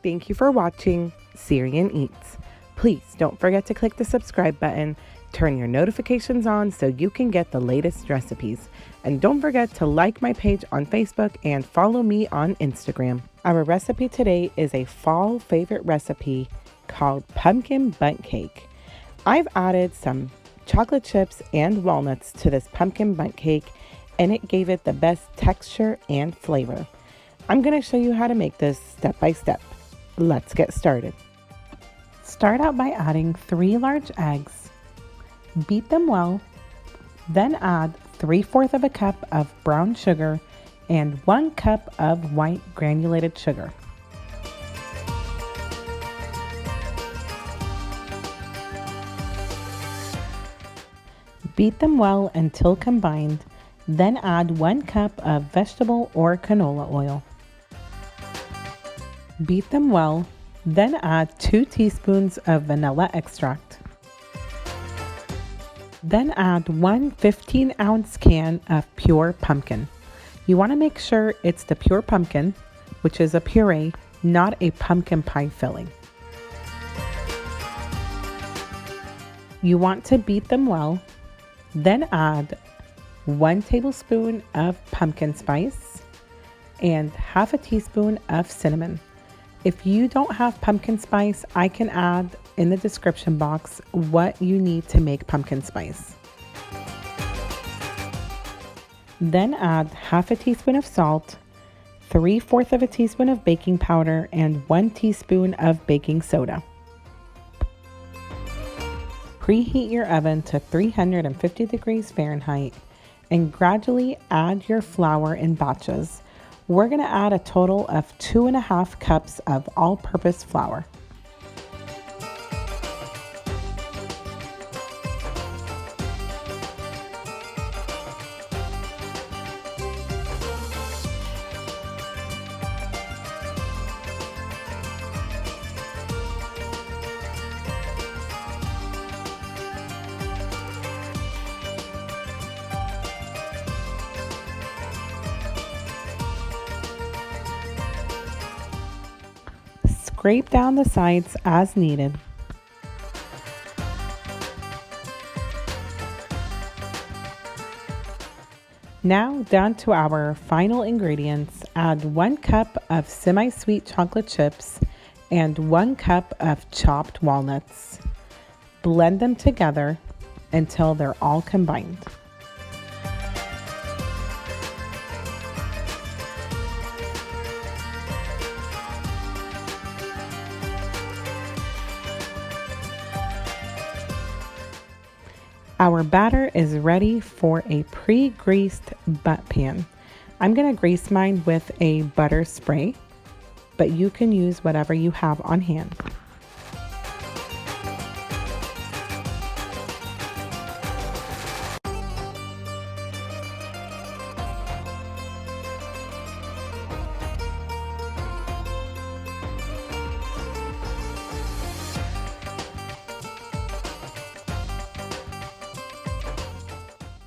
Thank you for watching Syrian Eats. Please don't forget to click the subscribe button, turn your notifications on so you can get the latest recipes. And don't forget to like my page on Facebook and follow me on Instagram. Our recipe today is a fall favorite recipe called pumpkin bundt cake. I've added some chocolate chips and walnuts to this pumpkin bundt cake, and it gave it the best texture and flavor. I'm going to show you how to make this step by step. Let's get started. Start out by adding 3 large eggs. Beat them well. Then add 3/4 of a cup of brown sugar and 1 cup of white granulated sugar. Beat them well until combined. Then add 1 cup of vegetable or canola oil. Beat them well. Then add 2 teaspoons of vanilla extract. Then add 1 15-ounce can of pure pumpkin. You want to make sure it's the pure pumpkin, which is a puree, not a pumpkin pie filling. You want to beat them well. Then add 1 tablespoon of pumpkin spice and half a teaspoon of cinnamon. If you don't have pumpkin spice, I can add in the description box what you need to make pumpkin spice. Then add half a teaspoon of salt, 3/4 of a teaspoon of baking powder, and 1 teaspoon of baking soda. Preheat your oven to 350 degrees Fahrenheit and gradually add your flour in batches. We're going to add a total of 2.5 cups of all-purpose flour. Scrape down the sides as needed. Now down to our final ingredients. Add 1 cup of semi-sweet chocolate chips and 1 cup of chopped walnuts. Blend them together until they're all combined. Our batter is ready for a pre-greased butt pan. I'm going to grease mine with a butter spray, but you can use whatever you have on hand.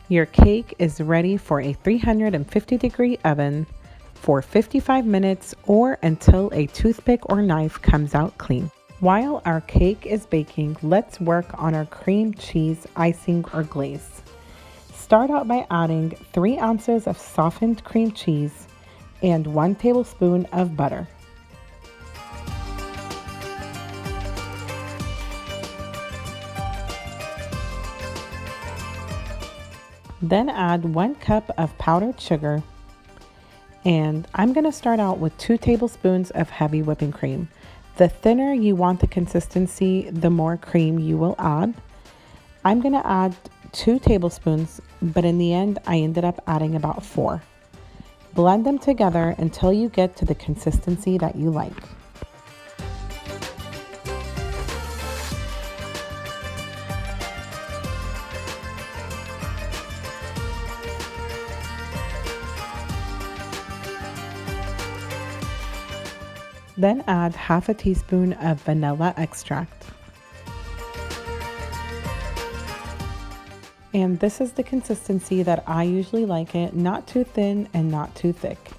Your cake is ready for a 350 degree oven for 55 minutes or until a toothpick or knife comes out clean. While our cake is baking, let's work on our cream cheese icing or glaze. Start out by adding 3 ounces of softened cream cheese and 1 tablespoon of butter. Then add 1 cup of powdered sugar, and I'm going to start out with 2 tablespoons of heavy whipping cream. The thinner you want the consistency, the more cream you will add. I'm going to add 2 tablespoons, but in the end I ended up adding about 4. Blend them together until you get to the consistency that you like. Then add half a teaspoon of vanilla extract. And this is the consistency that I usually like it, not too thin and not too thick.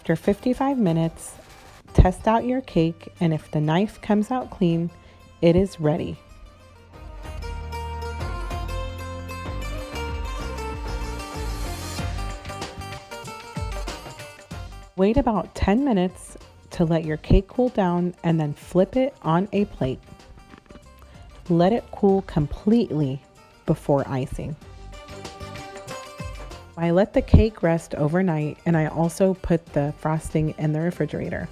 After 55 minutes, test out your cake, and if the knife comes out clean, it is ready. Wait about 10 minutes to let your cake cool down and then flip it on a plate. Let it cool completely before icing. I let the cake rest overnight, and I also put the frosting in the refrigerator.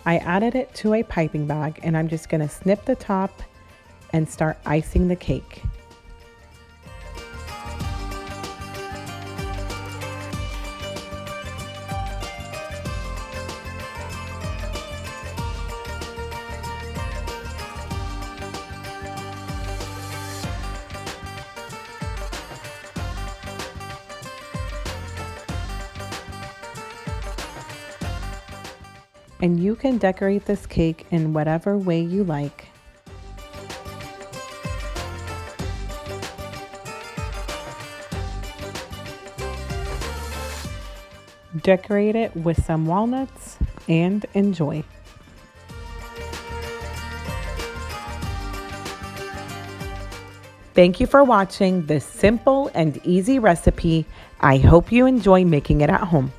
I added it to a piping bag, and I'm just going to snip the top and start icing the cake. And you can decorate this cake in whatever way you like. Decorate it with some walnuts and enjoy. Thank you for watching this simple and easy recipe. I hope you enjoy making it at home.